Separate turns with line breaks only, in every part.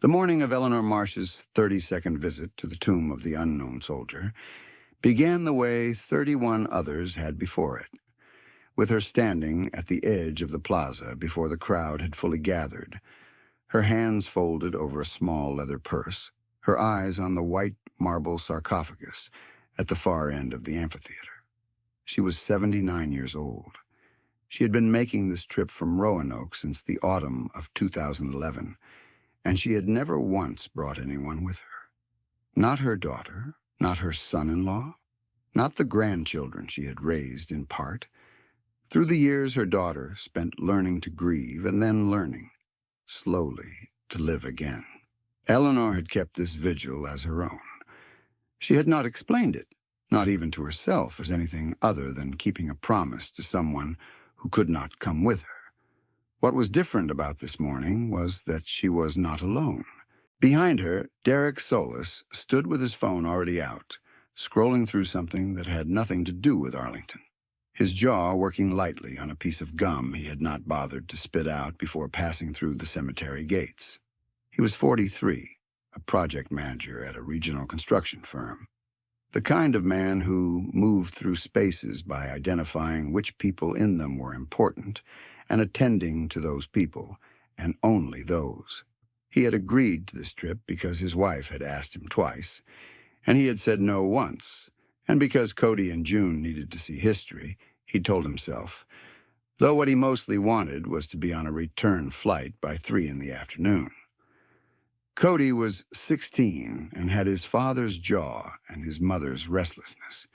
The morning of Eleanor Marsh's 32nd visit to the tomb of the unknown soldier began the way 31 others had before it, with her standing at the edge of the plaza before the crowd had fully gathered, her hands folded over a small leather purse, her eyes on the white marble sarcophagus at the far end of the amphitheater. She was 79 years old. She had been making this trip from Roanoke since the autumn of 2011, and she had never once brought anyone with her. Not her daughter, not her son-in-law, not the grandchildren she had raised in part. Through the years, her daughter spent learning to grieve and then learning, slowly, to live again. Eleanor had kept this vigil as her own. She had not explained it, not even to herself, as anything other than keeping a promise to someone who could not come with her. What was different about this morning was that she was not alone. Behind her, Derek Solis stood with his phone already out, scrolling through something that had nothing to do with Arlington, his jaw working lightly on a piece of gum he had not bothered to spit out before passing through the cemetery gates. He was 43, a project manager at a regional construction firm. The kind of man who moved through spaces by identifying which people in them were important and attending to those people, and only those. He had agreed to this trip because his wife had asked him twice, and he had said no once, and because Cody and June needed to see history, he'd told himself, though what he mostly wanted was to be on a return flight by 3 in the afternoon. Cody was 16 and had his father's jaw and his mother's restlessness.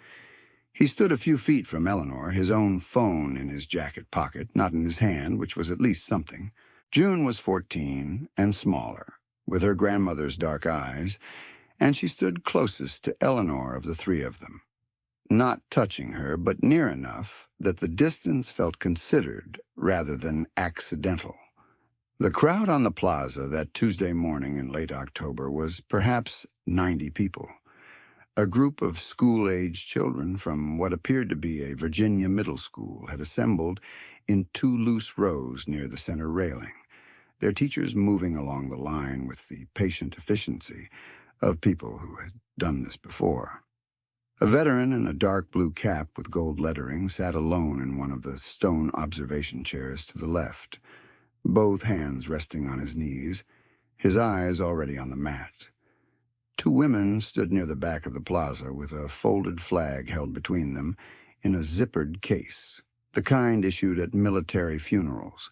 He stood a few feet from Eleanor, his own phone in his jacket pocket, not in his hand, which was at least something. June was 14 and smaller, with her grandmother's dark eyes, and she stood closest to Eleanor of the three of them, not touching her, but near enough that the distance felt considered rather than accidental. The crowd on the plaza that Tuesday morning in late October was perhaps 90 people. A group of school-aged children from what appeared to be a Virginia middle school had assembled in 2 loose rows near the center railing, their teachers moving along the line with the patient efficiency of people who had done this before. A veteran in a dark blue cap with gold lettering sat alone in one of the stone observation chairs to the left, both hands resting on his knees, his eyes already on the mat. 2 women stood near the back of the plaza with a folded flag held between them in a zippered case, the kind issued at military funerals,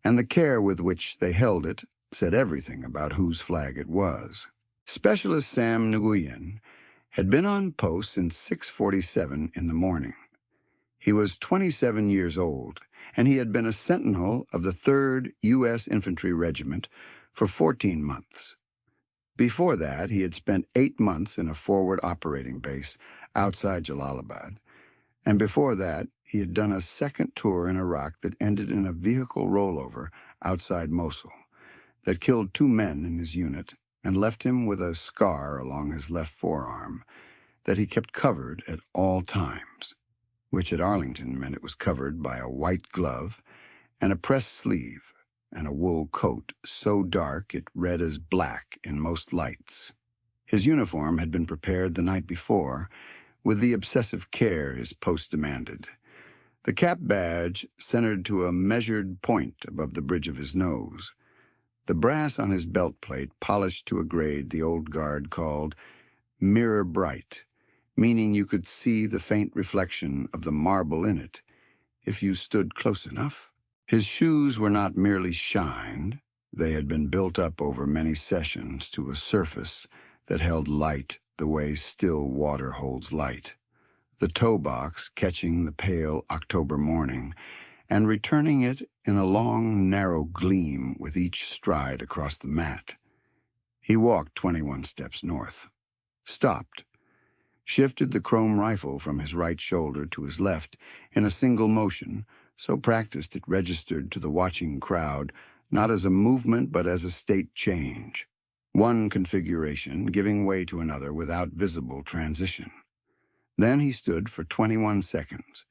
and the care with which they held it said everything about whose flag it was. Specialist Sam Nguyen had been on post since 6:47 in the morning. He was 27 years old, and he had been a sentinel of the 3rd U.S. Infantry Regiment for 14 months. Before that, he had spent 8 months in a forward operating base outside Jalalabad, and before that, he had done a second tour in Iraq that ended in a vehicle rollover outside Mosul that killed 2 men in his unit and left him with a scar along his left forearm that he kept covered at all times, which at Arlington meant it was covered by a white glove and a pressed sleeve and a wool coat so dark it read as black in most lights. His uniform had been prepared the night before with the obsessive care his post demanded. The cap badge centered to a measured point above the bridge of his nose. The brass on his belt plate polished to a grade the old guard called mirror bright, meaning you could see the faint reflection of the marble in it if you stood close enough. His shoes were not merely shined, they had been built up over many sessions to a surface that held light the way still water holds light, the toe box catching the pale October morning and returning it in a long, narrow gleam with each stride across the mat. He walked 21 steps north, stopped, shifted the chrome rifle from his right shoulder to his left in a single motion, so practiced it registered to the watching crowd not as a movement but as a state change, one configuration giving way to another without visible transition. Then he stood for 21 seconds,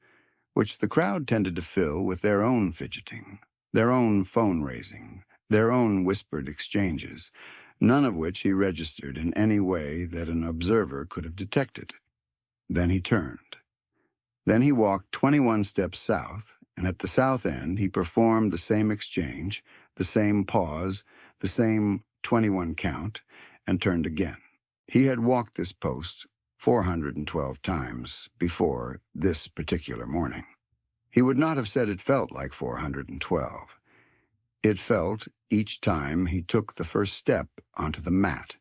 which the crowd tended to fill with their own fidgeting, their own phone raising, their own whispered exchanges, none of which he registered in any way that an observer could have detected. Then he turned. Then he walked 21 steps south, and at the south end he performed the same exchange, the same pause, the same 21 count, and turned again. He had walked this post 412 times before this particular morning. He would not have said it felt like 412. It felt, each time he took the first step onto the mat,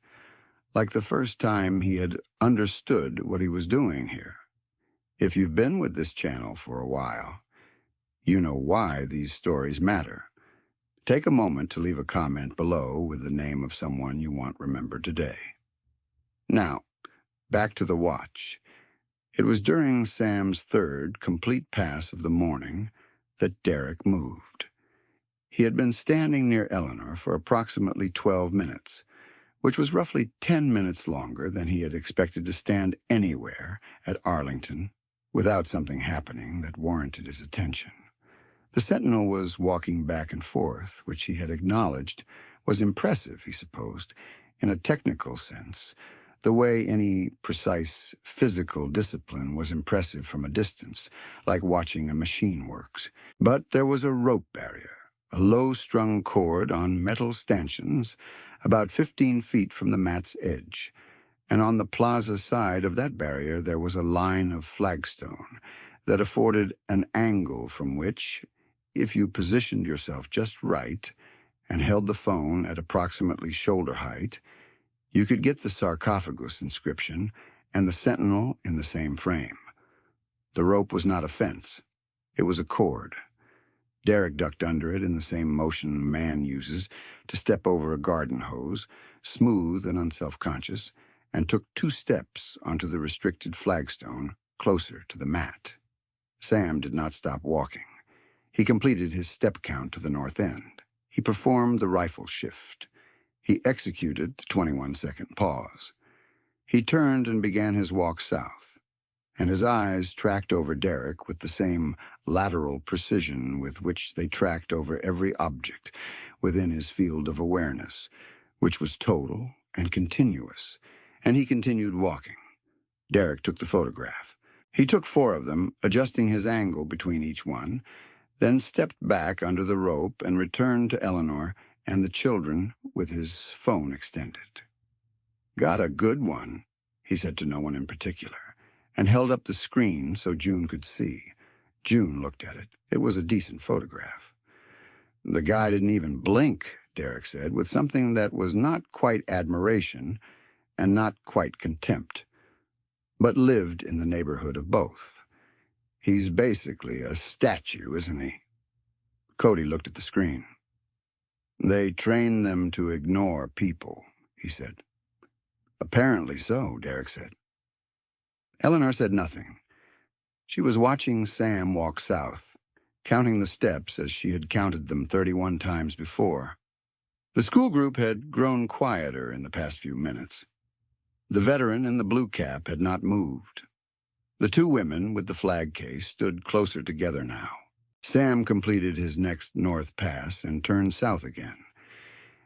like the first time he had understood what he was doing here. If you've been with this channel for a while, you know why these stories matter. Take a moment to leave a comment below with the name of someone you want remembered today. Now, back to the watch. It was during Sam's third complete pass of the morning that Derek moved. He had been standing near Eleanor for approximately 12 minutes, which was roughly 10 minutes longer than he had expected to stand anywhere at Arlington without something happening that warranted his attention. The sentinel was walking back and forth, which he had acknowledged was impressive, he supposed, in a technical sense, the way any precise physical discipline was impressive from a distance, like watching a machine works. But there was a rope barrier, a low-strung cord on metal stanchions about 15 feet from the mat's edge, and on the plaza side of that barrier there was a line of flagstone that afforded an angle from which, if you positioned yourself just right and held the phone at approximately shoulder height, you could get the sarcophagus inscription and the sentinel in the same frame. The rope was not a fence. It was a cord. Derek ducked under it in the same motion a man uses to step over a garden hose, smooth and unselfconscious, and took 2 steps onto the restricted flagstone closer to the mat. Sam did not stop walking. He completed his step count to the north end. He performed the rifle shift. He executed the 21-second pause. He turned and began his walk south, and his eyes tracked over Derek with the same lateral precision with which they tracked over every object within his field of awareness, which was total and continuous, and he continued walking. Derek took the photograph. He took 4 of them, adjusting his angle between each one, then stepped back under the rope and returned to Eleanor and the children with his phone extended. "Got a good one," he said to no one in particular, and held up the screen so June could see. June looked at it. It was a decent photograph. "The guy didn't even blink," Derek said, with something that was not quite admiration and not quite contempt, but lived in the neighborhood of both. "He's basically a statue, isn't he?" Cody looked at the screen. "They train them to ignore people," he said. "Apparently so," Derek said. Eleanor said nothing. She was watching Sam walk south, counting the steps as she had counted them 31 times before. The school group had grown quieter in the past few minutes. The veteran in the blue cap had not moved. The 2 women with the flag case stood closer together now. Sam completed his next north pass and turned south again.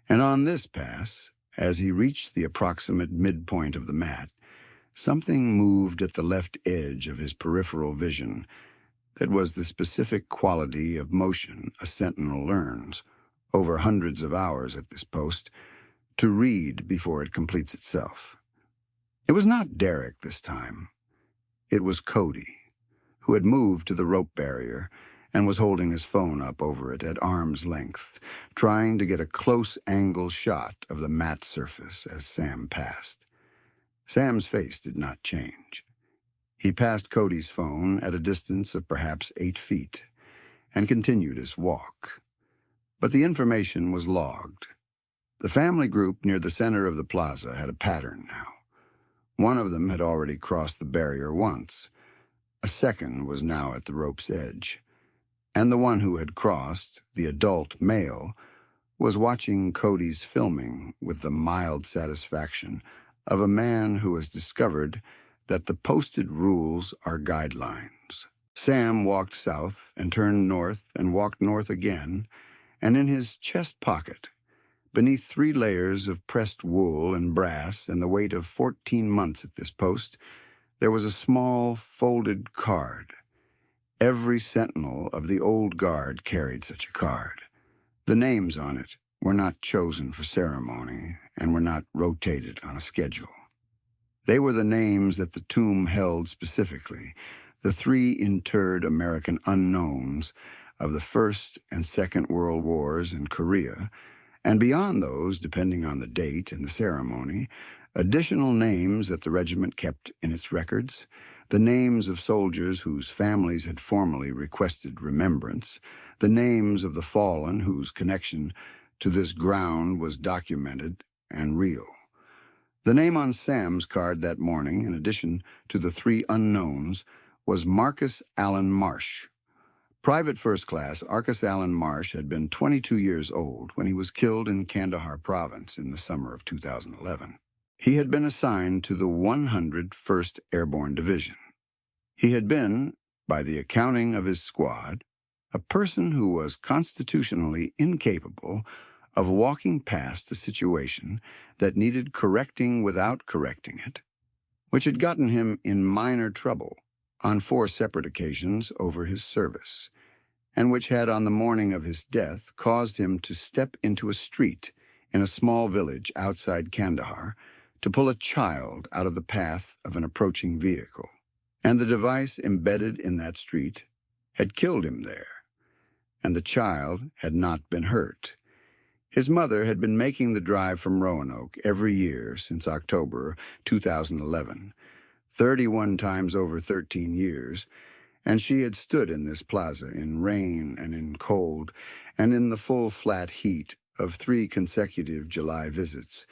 And on this pass, as he reached the approximate midpoint of the mat, something moved at the left edge of his peripheral vision that was the specific quality of motion a sentinel learns, over hundreds of hours at this post, to read before it completes itself. It was not Derek this time. It was Cody, who had moved to the rope barrier and was holding his phone up over it at arm's length, trying to get a close-angle shot of the mat surface as Sam passed. Sam's face did not change. He passed Cody's phone at a distance of perhaps 8 feet and continued his walk. But the information was logged. The family group near the center of the plaza had a pattern now. One of them had already crossed the barrier once. A second was now at the rope's edge. And the one who had crossed, the adult male, was watching Cody's filming with the mild satisfaction of a man who has discovered that the posted rules are guidelines. Sam walked south and turned north and walked north again, and in his chest pocket, Beneath 3 layers of pressed wool and brass and the weight of 14 months at this post, there was a small folded card. Every sentinel of the old guard carried such a card. The names on it were not chosen for ceremony and were not rotated on a schedule. They were the names that the tomb held specifically, the 3 interred American unknowns of the First and Second World Wars in Korea, and beyond those, depending on the date and the ceremony, additional names that the regiment kept in its records, the names of soldiers whose families had formally requested remembrance, the names of the fallen whose connection to this ground was documented and real. The name on Sam's card that morning, in addition to the 3 unknowns, was Marcus Allen Marsh. Private First Class Arcus Allen Marsh had been 22 years old when he was killed in Kandahar Province in the summer of 2011. He had been assigned to the 101st Airborne Division. He had been, by the accounting of his squad, a person who was constitutionally incapable of walking past a situation that needed correcting without correcting it, which had gotten him in minor trouble on 4 separate occasions over his service, and which had on the morning of his death caused him to step into a street in a small village outside Kandahar to pull a child out of the path of an approaching vehicle. And the device embedded in that street had killed him there, and the child had not been hurt. His mother had been making the drive from Roanoke every year since October 2011, 31 times over 13 years, and she had stood in this plaza in rain and in cold and in the full flat heat of 3 consecutive July visits,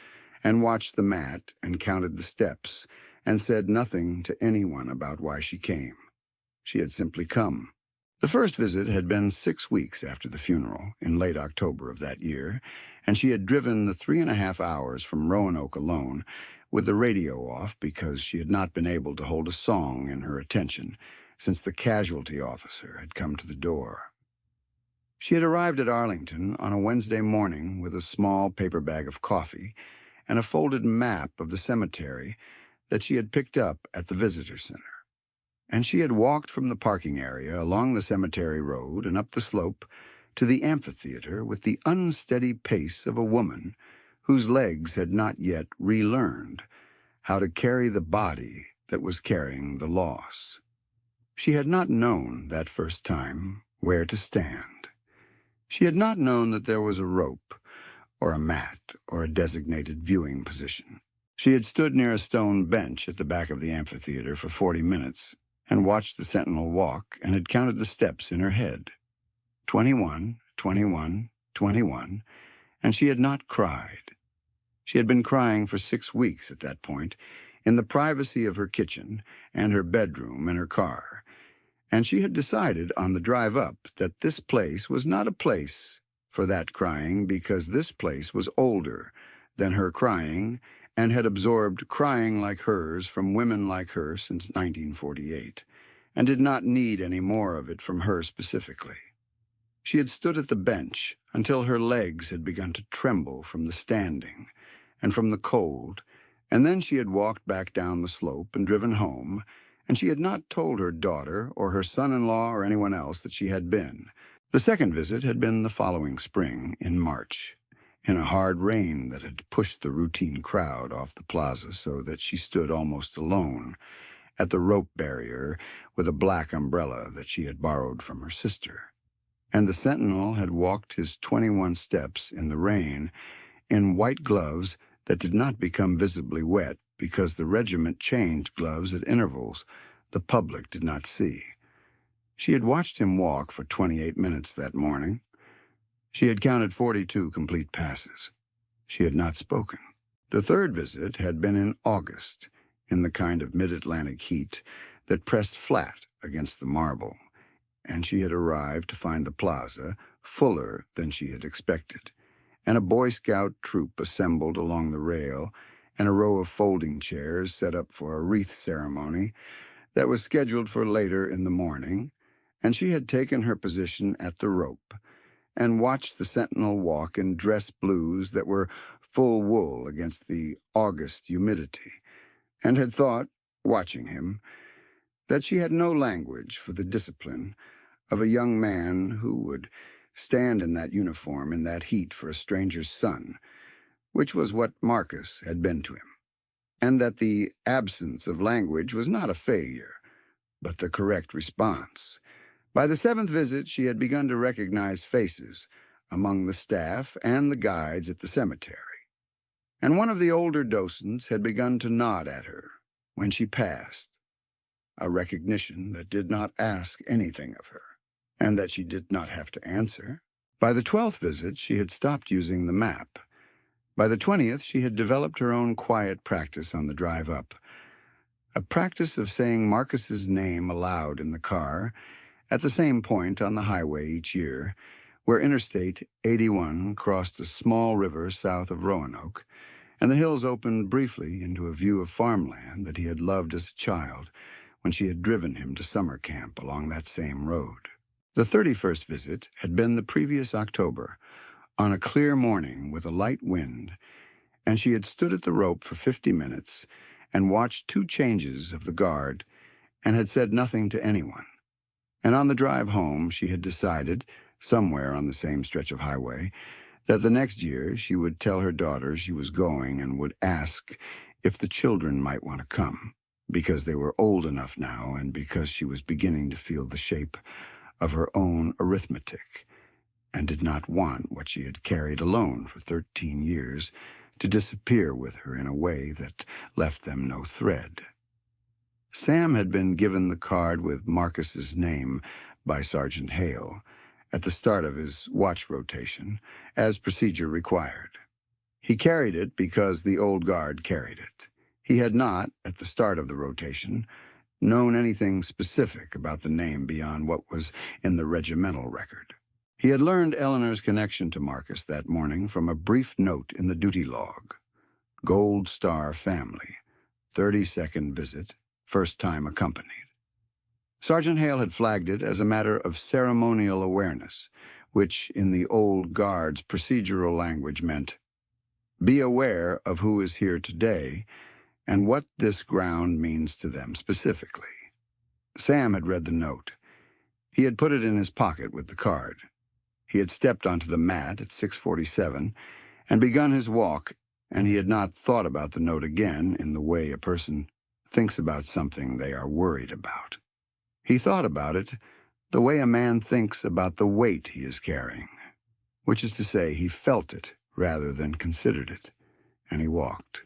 and watched the mat and counted the steps, and said nothing to anyone about why she came. She had simply come. The first visit had been 6 weeks after the funeral, in late October of that year, and she had driven the 3.5 hours from Roanoke alone, with the radio off because she had not been able to hold a song in her attention since the casualty officer had come to the door. She had arrived at Arlington on a Wednesday morning with a small paper bag of coffee and a folded map of the cemetery that she had picked up at the visitor center. And she had walked from the parking area along the cemetery road and up the slope to the amphitheater with the unsteady pace of a woman whose legs had not yet relearned how to carry the body that was carrying the loss. She had not known that first time where to stand. She had not known that there was a rope or a mat or a designated viewing position. She had stood near a stone bench at the back of the amphitheater for 40 minutes and watched the sentinel walk and had counted the steps in her head. 21, 21, 21, and she had not cried. She had been crying for 6 weeks at that point, in the privacy of her kitchen and her bedroom and her car, and she had decided on the drive up that this place was not a place for that crying because this place was older than her crying and had absorbed crying like hers from women like her since 1948, and did not need any more of it from her specifically. She had stood at the bench until her legs had begun to tremble from the standing and from the cold, and then she had walked back down the slope and driven home, and she had not told her daughter or her son-in-law or anyone else that she had been. The second visit had been the following spring, in March, in a hard rain that had pushed the routine crowd off the plaza so that she stood almost alone at the rope barrier with a black umbrella that she had borrowed from her sister. And the sentinel had walked his 21 steps in the rain in white gloves that did not become visibly wet because the regiment changed gloves at intervals the public did not see. She had watched him walk for 28 minutes that morning. She had counted 42 complete passes. She had not spoken. The third visit had been in August, in the kind of mid-Atlantic heat that pressed flat against the marble, and she had arrived to find the plaza fuller than she had expected, and a Boy Scout troop assembled along the rail, and a row of folding chairs set up for a wreath ceremony that was scheduled for later in the morning, and she had taken her position at the rope, and watched the sentinel walk in dress blues that were full wool against the August humidity, and had thought, watching him, that she had no language for the discipline of a young man who would stand in that uniform in that heat for a stranger's son, which was what Marcus had been to him, and that the absence of language was not a failure, but the correct response. By the seventh visit, she had begun to recognize faces among the staff and the guides at the cemetery, and one of the older docents had begun to nod at her when she passed, a recognition that did not ask anything of her, and that she did not have to answer. By the 12th visit, she had stopped using the map. By the 20th, she had developed her own quiet practice on the drive up, a practice of saying Marcus's name aloud in the car at the same point on the highway each year, where Interstate 81 crossed a small river south of Roanoke, and the hills opened briefly into a view of farmland that he had loved as a child when she had driven him to summer camp along that same road. The 31st visit had been the previous October, on a clear morning with a light wind, and she had stood at the rope for 50 minutes and watched 2 changes of the guard and had said nothing to anyone. And on the drive home, she had decided, somewhere on the same stretch of highway, that the next year she would tell her daughter she was going and would ask if the children might want to come, because they were old enough now and because she was beginning to feel the shape of her own arithmetic and did not want what she had carried alone for 13 years to disappear with her in a way that left them no thread. Sam had been given the card with Marcus's name by Sergeant Hale at the start of his watch rotation, as procedure required. He carried it because the old guard carried it. He had not, at the start of the rotation, known anything specific about the name beyond what was in the regimental record. He had learned Eleanor's connection to Marcus that morning from a brief note in the duty log. Gold Star family, 32nd visit, first time accompanied. Sergeant Hale had flagged it as a matter of ceremonial awareness, which in the old guard's procedural language meant, be aware of who is here today and what this ground means to them specifically. Sam had read the note. He had put it in his pocket with the card. He had stepped onto the mat at 6:47 and begun his walk, and he had not thought about the note again in the way a person thinks about something they are worried about. He thought about it the way a man thinks about the weight he is carrying, which is to say he felt it rather than considered it, and he walked.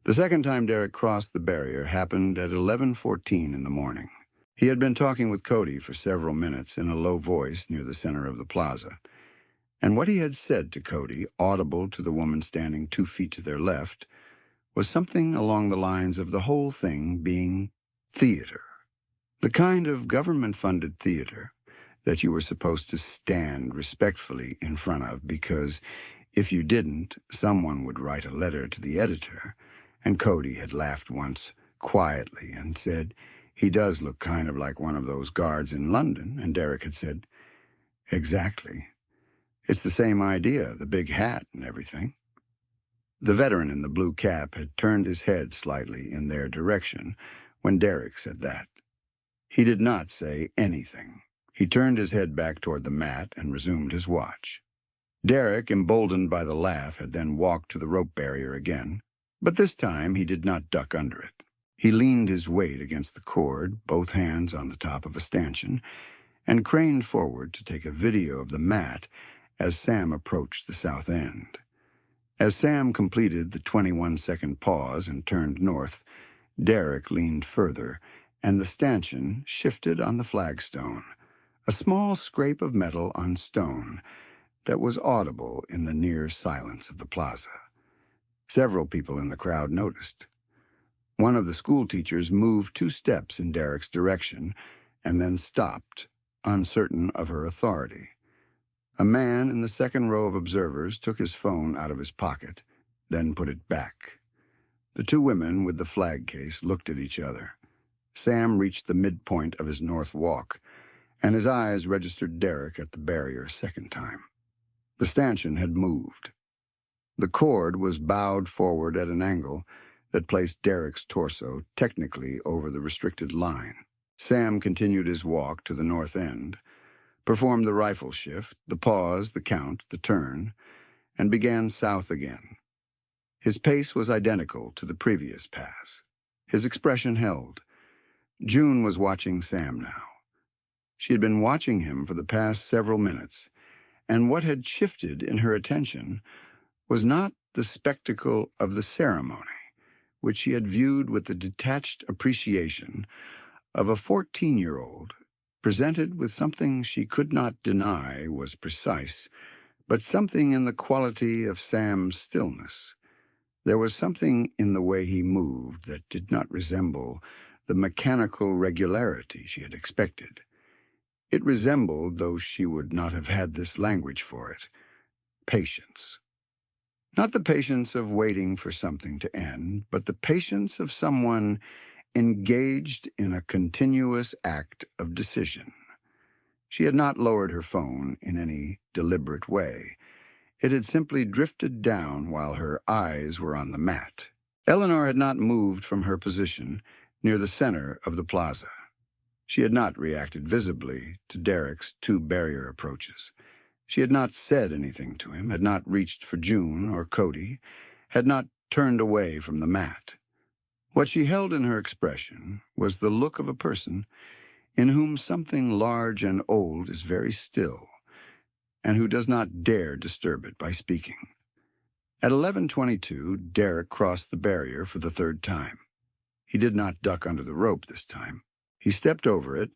The second time Derek crossed the barrier happened at 11:14 in the morning. He had been talking with Cody for several minutes in a low voice near the center of the plaza, and what he had said to Cody, audible to the woman standing 2 feet to their left, was something along the lines of the whole thing being theater. The kind of government-funded theater that you were supposed to stand respectfully in front of because if you didn't, someone would write a letter to the editor, and Cody had laughed once quietly and said, he does look kind of like one of those guards in London, and Derek had said, exactly. It's the same idea, the big hat and everything. The veteran in the blue cap had turned his head slightly in their direction when Derek said that. He did not say anything. He turned his head back toward the mat and resumed his watch. Derek, emboldened by the laugh, had then walked to the rope barrier again, but this time he did not duck under it. He leaned his weight against the cord, both hands on the top of a stanchion, and craned forward to take a video of the mat as Sam approached the south end. As Sam completed the 21-second pause and turned north, Derek leaned further, and the stanchion shifted on the flagstone, a small scrape of metal on stone that was audible in the near silence of the plaza. Several people in the crowd noticed. One of the school teachers moved 2 steps in Derek's direction and then stopped, uncertain of her authority. A man in the second row of observers took his phone out of his pocket, then put it back. The 2 women with the flag case looked at each other. Sam reached the midpoint of his north walk, and his eyes registered Derek at the barrier a second time. The stanchion had moved. The cord was bowed forward at an angle that placed Derek's torso technically over the restricted line. Sam continued his walk to the north end, performed the rifle shift, the pause, the count, the turn, and began south again. His pace was identical to the previous pass. His expression held. June was watching Sam now. She had been watching him for the past several minutes, and what had shifted in her attention was not the spectacle of the ceremony, which she had viewed with the detached appreciation of a 14-year-old presented with something she could not deny was precise, but something in the quality of Sam's stillness. There was something in the way he moved that did not resemble the mechanical regularity she had expected. It resembled, though she would not have had this language for it, patience. Not the patience of waiting for something to end, but the patience of someone engaged in a continuous act of decision. She had not lowered her phone in any deliberate way. It had simply drifted down while her eyes were on the mat. Eleanor had not moved from her position near the center of the plaza. She had not reacted visibly to Derek's two barrier approaches. She had not said anything to him, had not reached for June or Cody, had not turned away from the mat. What she held in her expression was the look of a person in whom something large and old is very still, and who does not dare disturb it by speaking. At 11:22, Derek crossed the barrier for the third time. He did not duck under the rope this time. He stepped over it,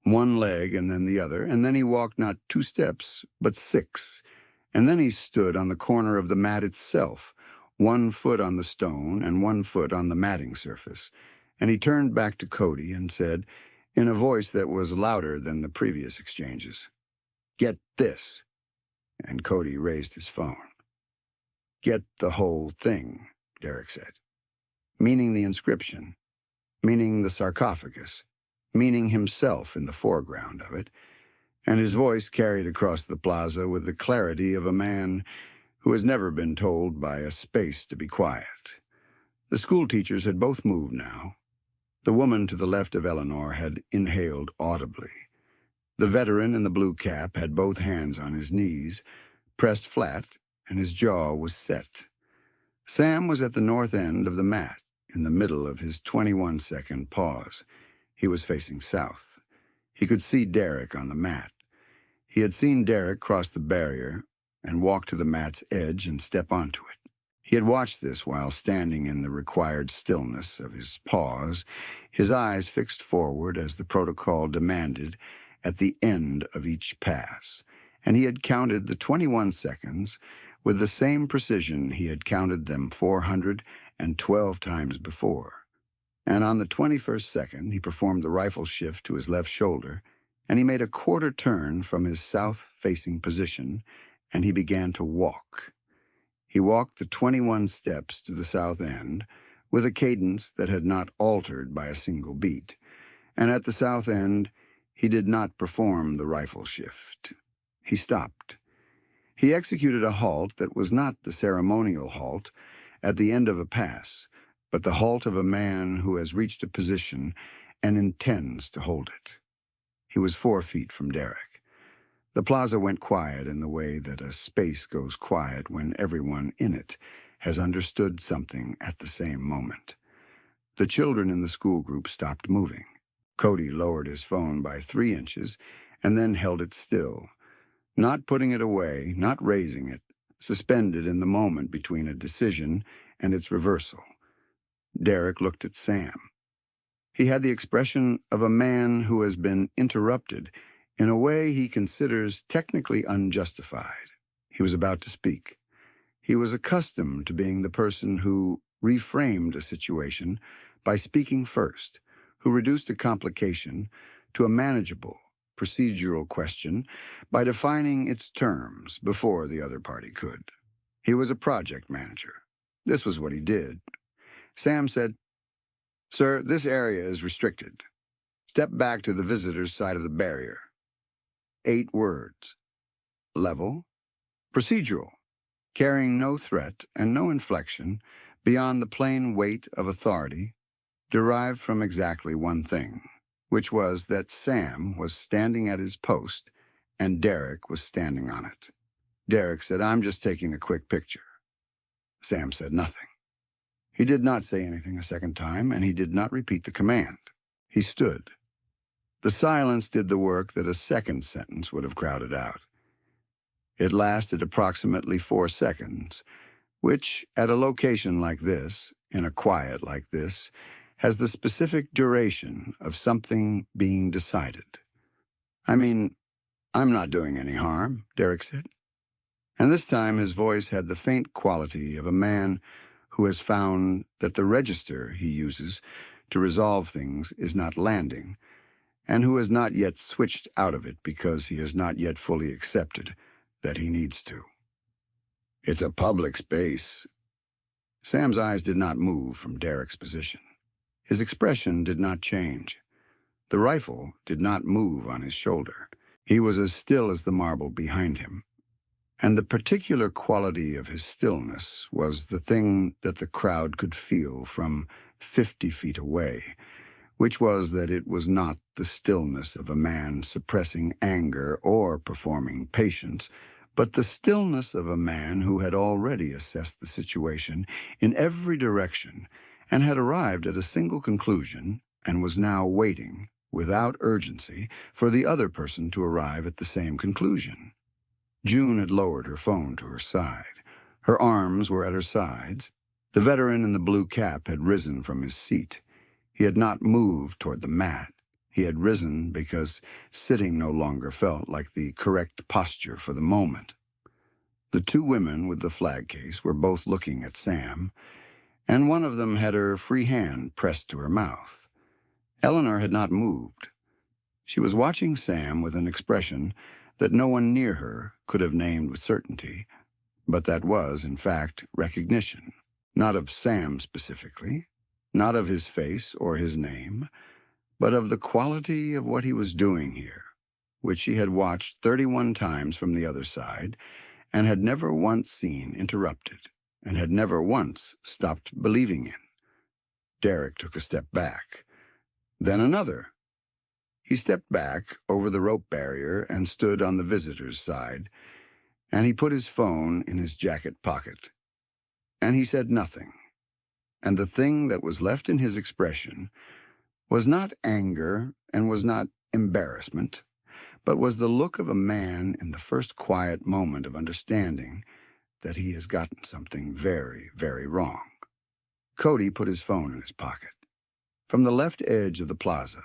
one leg and then the other, and then he walked not 2 steps, but 6, and then he stood on the corner of the mat itself, 1 foot on the stone and 1 foot on the matting surface, and he turned back to Cody and said, in a voice that was louder than the previous exchanges, "Get this." And Cody raised his phone. "Get the whole thing," Derek said, meaning the inscription, meaning the sarcophagus, meaning himself in the foreground of it, and his voice carried across the plaza with the clarity of a man who has never been told by a space to be quiet. The school teachers had both moved now. The woman to the left of Eleanor had inhaled audibly. The veteran in the blue cap had both hands on his knees, pressed flat, and his jaw was set. Sam was at the north end of the mat, in the middle of his 21-second pause. He was facing south. He could see Derek on the mat. He had seen Derek cross the barrier and walk to the mat's edge and step onto it. He had watched this while standing in the required stillness of his pause, his eyes fixed forward as the protocol demanded at the end of each pass, and he had counted the 21 seconds with the same precision he had counted them 412 times before. And on the 21st second, he performed the rifle shift to his left shoulder, and he made a quarter turn from his south-facing position, and he began to walk. He walked the 21 steps to the south end with a cadence that had not altered by a single beat, and at the south end, he did not perform the rifle shift. He stopped. He executed a halt that was not the ceremonial halt at the end of a pass, but the halt of a man who has reached a position and intends to hold it. He was 4 feet from Derek. The plaza went quiet in the way that a space goes quiet when everyone in it has understood something at the same moment. The children in the school group stopped moving. Cody lowered his phone by 3 inches and then held it still, not putting it away, not raising it, suspended in the moment between a decision and its reversal. Derek looked at Sam. He had the expression of a man who has been interrupted in a way he considers technically unjustified. He was about to speak. He was accustomed to being the person who reframed a situation by speaking first, who reduced a complication to a manageable, procedural question by defining its terms before the other party could. He was a project manager. This was what he did. Sam said, "Sir, this area is restricted. Step back to the visitor's side of the barrier." 8 words. Level, Procedural, carrying no threat and no inflection beyond the plain weight of authority derived from exactly one thing, which was that Sam was standing at his post and Derek was standing on it. Derek said, "I'm just taking a quick picture." Sam said nothing. He did not say anything a second time, and he did not repeat the command. He stood. The silence did the work that a second sentence would have crowded out. It lasted approximately 4 seconds, which, at a location like this, in a quiet like this, has the specific duration of something being decided. "I mean, I'm not doing any harm," Derek said. And this time his voice had the faint quality of a man who has found that the register he uses to resolve things is not landing, and who has not yet switched out of it because he has not yet fully accepted that he needs to. "It's a public space." Sam's eyes did not move from Derek's position. His expression did not change. The rifle did not move on his shoulder. He was as still as the marble behind him. And the particular quality of his stillness was the thing that the crowd could feel from 50 feet away, which was that it was not the stillness of a man suppressing anger or performing patience, but the stillness of a man who had already assessed the situation in every direction and had arrived at a single conclusion and was now waiting, without urgency, for the other person to arrive at the same conclusion. June had lowered her phone to her side. Her arms were at her sides. The veteran in the blue cap had risen from his seat. He had not moved toward the mat. He had risen because sitting no longer felt like the correct posture for the moment. The 2 women with the flag case were both looking at Sam, and one of them had her free hand pressed to her mouth. Eleanor had not moved. She was watching Sam with an expression that no one near her could have named with certainty, but that was, in fact, recognition, not of Sam specifically, not of his face or his name, but of the quality of what he was doing here, which she had watched 31 times from the other side and had never once seen interrupted, and had never once stopped believing in. Derek took a step back, then another. He stepped back over the rope barrier and stood on the visitor's side, and he put his phone in his jacket pocket. And he said nothing, and the thing that was left in his expression was not anger and was not embarrassment, but was the look of a man in the first quiet moment of understanding that he has gotten something very, very wrong. Cody put his phone in his pocket. From the left edge of the plaza,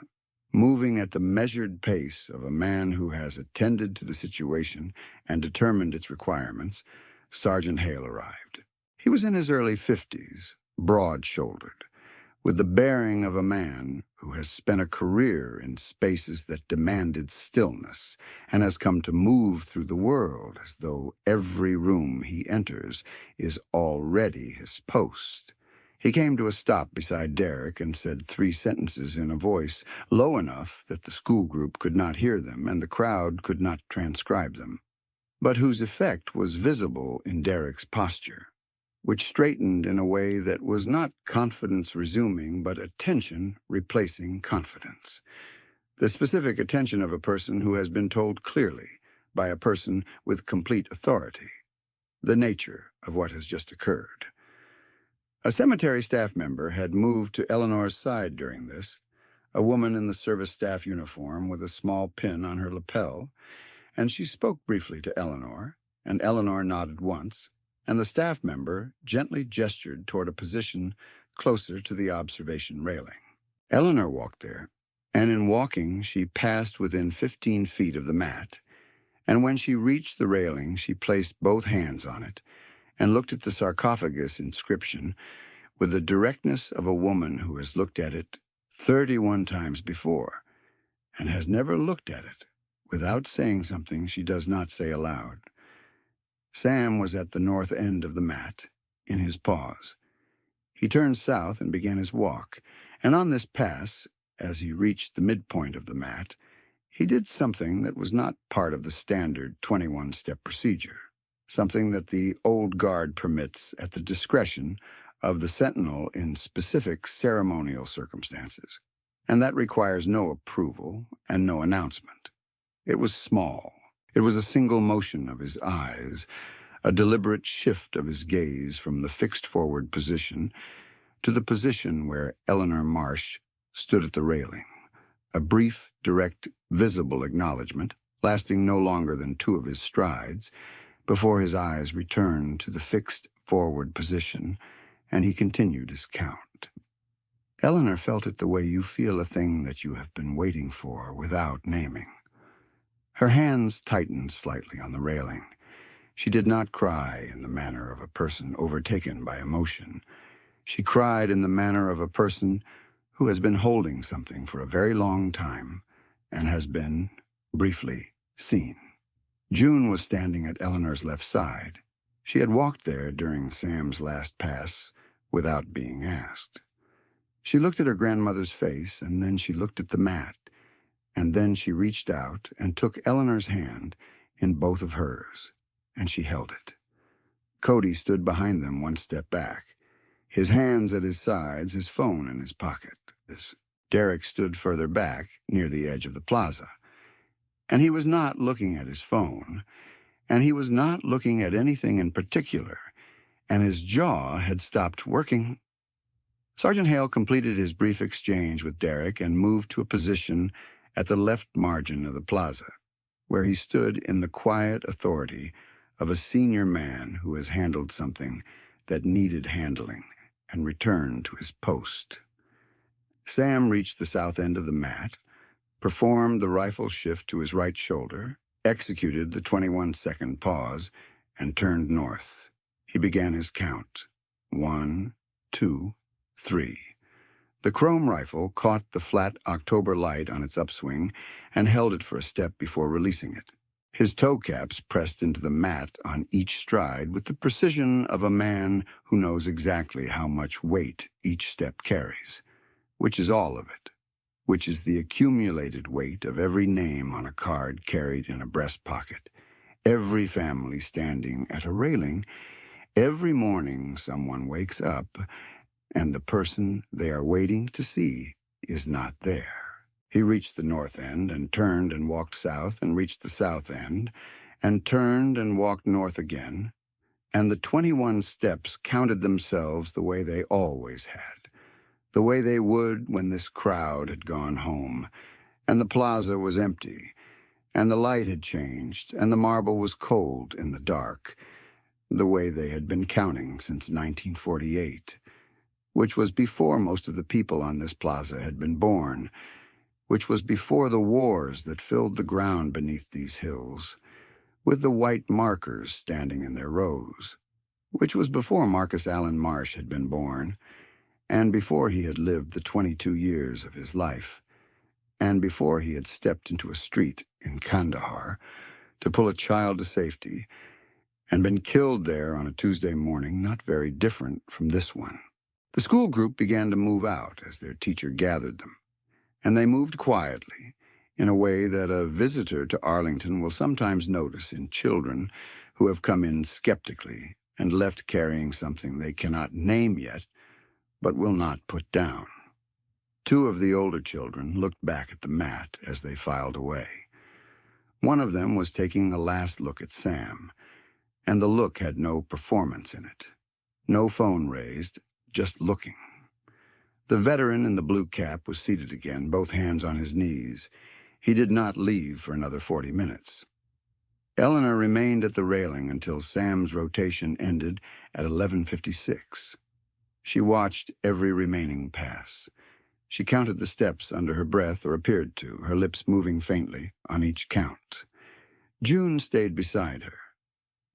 moving at the measured pace of a man who has attended to the situation and determined its requirements, Sergeant Hale arrived. He was in his early 50s, broad-shouldered, with the bearing of a man who has spent a career in spaces that demanded stillness and has come to move through the world as though every room he enters is already his post. He came to a stop beside Derek and said 3 sentences in a voice low enough that the school group could not hear them and the crowd could not transcribe them, but whose effect was visible in Derek's posture, which straightened in a way that was not confidence resuming, but attention replacing confidence. The specific attention of a person who has been told clearly, by a person with complete authority, the nature of what has just occurred. A cemetery staff member had moved to Eleanor's side during this, a woman in the service staff uniform with a small pin on her lapel, and she spoke briefly to Eleanor, and Eleanor nodded once, and the staff member gently gestured toward a position closer to the observation railing. Eleanor walked there, and in walking she passed within 15 feet of the mat, and when she reached the railing she placed both hands on it and looked at the sarcophagus inscription with the directness of a woman who has looked at it 31 times before and has never looked at it without saying something she does not say aloud. Sam was at the north end of the mat, in his pause. He turned south and began his walk, and on this pass, as he reached the midpoint of the mat, he did something that was not part of the standard 21-step procedure. something that the old guard permits at the discretion of the sentinel in specific ceremonial circumstances, and that requires no approval and no announcement. It was small. It was a single motion of his eyes, a deliberate shift of his gaze from the fixed forward position to the position where Eleanor Marsh stood at the railing. A brief, direct, visible acknowledgement, lasting no longer than 2 of his strides, before his eyes returned to the fixed forward position, and he continued his count. Eleanor felt it the way you feel a thing that you have been waiting for without naming. Her hands tightened slightly on the railing. She did not cry in the manner of a person overtaken by emotion. She cried in the manner of a person who has been holding something for a very long time and has been, briefly, seen. June was standing at Eleanor's left side. She had walked there during Sam's last pass without being asked. She looked at her grandmother's face, and then she looked at the mat, and then she reached out and took Eleanor's hand in both of hers, and she held it. Cody stood behind them 1 step back, his hands at his sides, his phone in his pocket. Derek stood further back, near the edge of the plaza, and he was not looking at his phone, and he was not looking at anything in particular, and his jaw had stopped working. Sergeant Hale completed his brief exchange with Derek and moved to a position at the left margin of the plaza, where he stood in the quiet authority of a senior man who has handled something that needed handling and returned to his post. Sam reached the south end of the mat, performed the rifle shift to his right shoulder, executed the 21-second pause, and turned north. He began his count. 1, 2, 3. The chrome rifle caught the flat October light on its upswing and held it for a step before releasing it. His toe caps pressed into the mat on each stride with the precision of a man who knows exactly how much weight each step carries, which is all of it, which is the accumulated weight of every name on a card carried in a breast pocket, every family standing at a railing. Every morning someone wakes up, and the person they are waiting to see is not there. He reached the north end and turned and walked south, and reached the south end and turned and walked north again, and the 21 steps counted themselves the way they always had, the way they would when this crowd had gone home, and the plaza was empty, and the light had changed, and the marble was cold in the dark, the way they had been counting since 1948, which was before most of the people on this plaza had been born, which was before the wars that filled the ground beneath these hills, with the white markers standing in their rows, which was before Marcus Allen Marsh had been born, and before he had lived the 22 years of his life, and before he had stepped into a street in Kandahar to pull a child to safety, and been killed there on a Tuesday morning not very different from this one. The school group began to move out as their teacher gathered them, and they moved quietly, in a way that a visitor to Arlington will sometimes notice in children who have come in skeptically and left carrying something they cannot name yet, but will not put down. 2 of the older children looked back at the mat as they filed away. One of them was taking a last look at Sam, and the look had no performance in it. No phone raised, just looking. The veteran in the blue cap was seated again, both hands on his knees. He did not leave for another 40 minutes. Eleanor remained at the railing until Sam's rotation ended at 11:56. She watched every remaining pass. She counted the steps under her breath, or appeared to, her lips moving faintly on each count. June stayed beside her.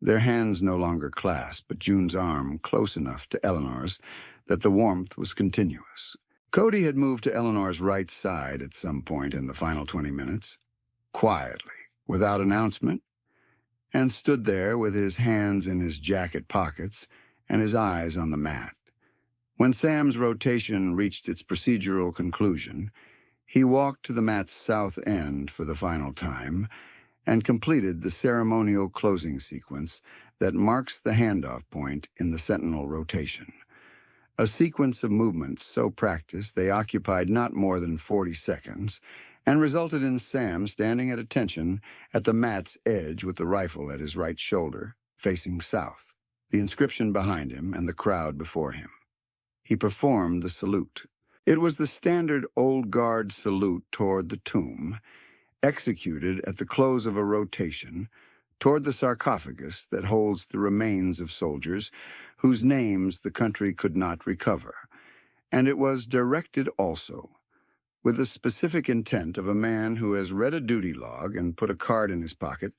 Their hands no longer clasped, but June's arm close enough to Eleanor's that the warmth was continuous. Cody had moved to Eleanor's right side at some point in the final 20 minutes, quietly, without announcement, and stood there with his hands in his jacket pockets and his eyes on the mat. When Sam's rotation reached its procedural conclusion, he walked to the mat's south end for the final time and completed the ceremonial closing sequence that marks the handoff point in the Sentinel rotation. A sequence of movements so practiced they occupied not more than 40 seconds and resulted in Sam standing at attention at the mat's edge with the rifle at his right shoulder, facing south, the inscription behind him and the crowd before him. He performed the salute. It was the standard old guard salute toward the tomb, executed at the close of a rotation toward the sarcophagus that holds the remains of soldiers whose names the country could not recover, and it was directed also with the specific intent of a man who has read a duty log and put a card in his pocket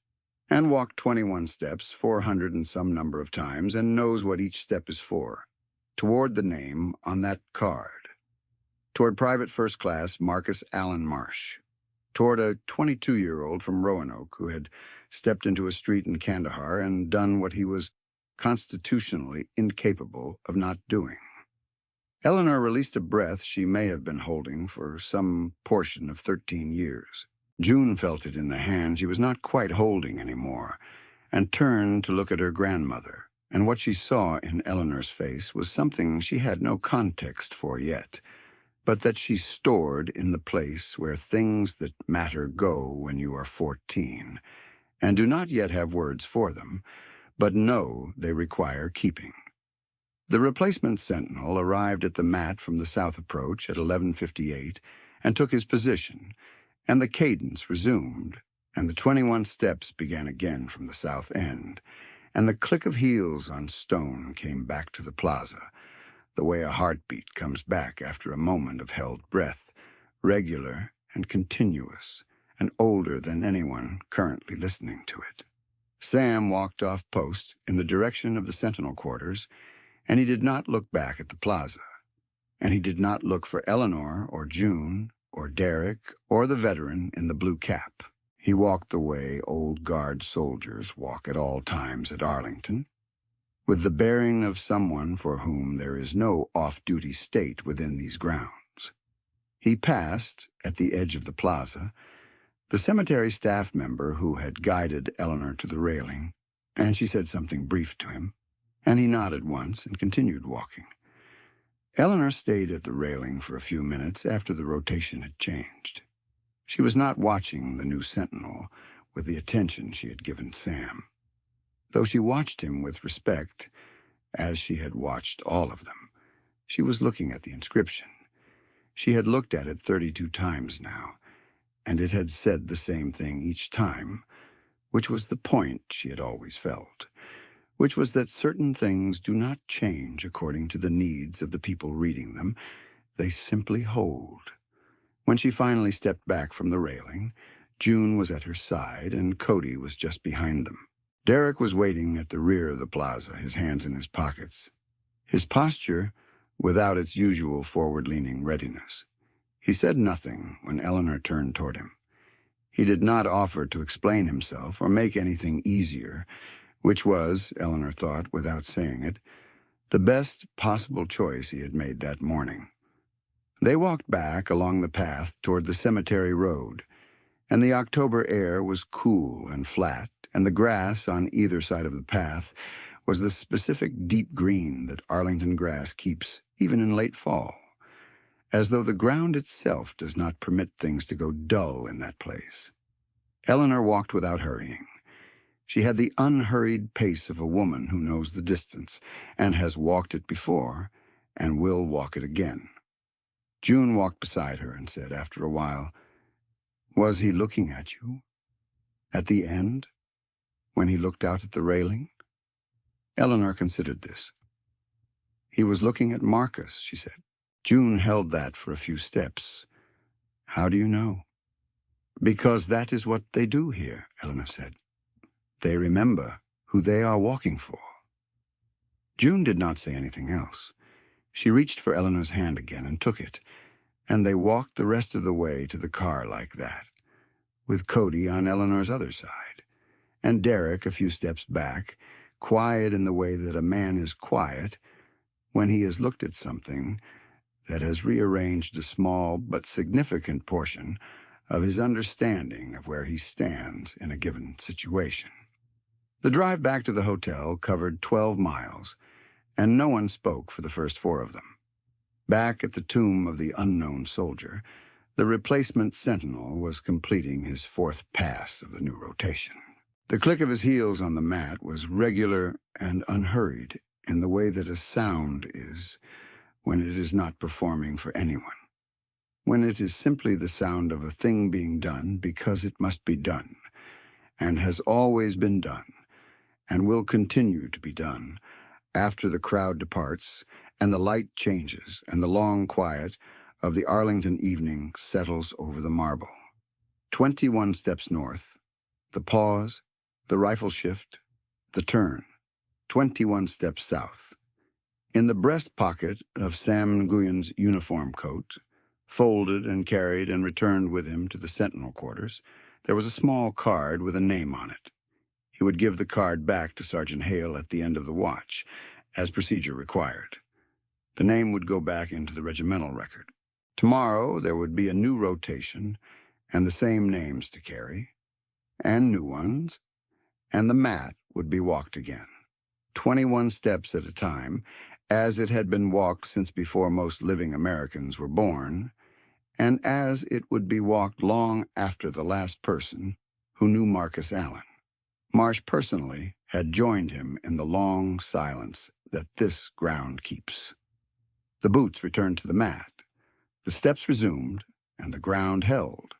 and walked 21 steps, 400 and some number of times, and knows what each step is for, toward the name on that card, toward Private First Class Marcus Allen Marsh, toward a 22-year-old from Roanoke who had stepped into a street in Kandahar and done what he was constitutionally incapable of not doing. Eleanor released a breath she may have been holding for some portion of 13 years. June felt it in the hand she was not quite holding anymore, and turned to look at her grandmother, and what she saw in Eleanor's face was something she had no context for yet, but that she stored in the place where things that matter go when you are 14, and do not yet have words for them, but know they require keeping. The replacement sentinel arrived at the mat from the south approach at 11:58 and took his position, and the cadence resumed, and the 21 steps began again from the south end, and the click of heels on stone came back to the plaza, the way a heartbeat comes back after a moment of held breath, regular and continuous, and older than anyone currently listening to it. Sam walked off post in the direction of the sentinel quarters, and he did not look back at the plaza, and he did not look for Eleanor or June or Derek or the veteran in the blue cap. He walked the way old guard soldiers walk at all times at Arlington, with the bearing of someone for whom there is no off-duty state within these grounds. He passed, at the edge of the plaza, the cemetery staff member who had guided Eleanor to the railing, and she said something brief to him, and he nodded once and continued walking. Eleanor stayed at the railing for a few minutes after the rotation had changed. She was not watching the new sentinel with the attention she had given Sam, though she watched him with respect, as she had watched all of them. She was looking at the inscription. She had looked at it 32 times now, and it had said the same thing each time, which was the point she had always felt, which was that certain things do not change according to the needs of the people reading them. They simply hold. When she finally stepped back from the railing, June was at her side and Cody was just behind them. Derek was waiting at the rear of the plaza, his hands in his pockets, his posture without its usual forward-leaning readiness. He said nothing when Eleanor turned toward him. He did not offer to explain himself or make anything easier, which was, Eleanor thought without saying it, the best possible choice he had made that morning. They walked back along the path toward the cemetery road, and the October air was cool and flat, and the grass on either side of the path was the specific deep green that Arlington grass keeps even in late fall, as though the ground itself does not permit things to go dull in that place. Eleanor walked without hurrying. She had the unhurried pace of a woman who knows the distance and has walked it before and will walk it again. June walked beside her and said after a while, "Was he looking at you? At the end? When he looked out at the railing?" Eleanor considered this. "He was looking at Marcus," she said. June held that for a few steps. "How do you know?" "Because that is what they do here," Eleanor said. "They remember who they are walking for." June did not say anything else. She reached for Eleanor's hand again and took it, and they walked the rest of the way to the car like that, with Cody on Eleanor's other side, and Derek a few steps back, quiet in the way that a man is quiet when he has looked at something that has rearranged a small but significant portion of his understanding of where he stands in a given situation. The drive back to the hotel covered 12 miles, and no one spoke for the first 4 of them. Back at the tomb of the unknown soldier, the replacement sentinel was completing his 4th pass of the new rotation. The click of his heels on the mat was regular and unhurried in the way that a sound is when it is not performing for anyone, when it is simply the sound of a thing being done because it must be done, and has always been done, and will continue to be done after the crowd departs and the light changes and the long quiet of the Arlington evening settles over the marble. 21 steps north, the pause, the rifle shift, the turn. 21 steps south. In the breast pocket of Sam Nguyen's uniform coat, folded and carried and returned with him to the sentinel quarters, there was a small card with a name on it. He would give the card back to Sergeant Hale at the end of the watch, as procedure required. The name would go back into the regimental record. Tomorrow there would be a new rotation, and the same names to carry, and new ones, and the mat would be walked again, 21 steps at a time, as it had been walked since before most living Americans were born, and as it would be walked long after the last person who knew Marcus Allen. Marsh personally had joined him in the long silence that this ground keeps. The boots returned to the mat, the steps resumed, and the ground held.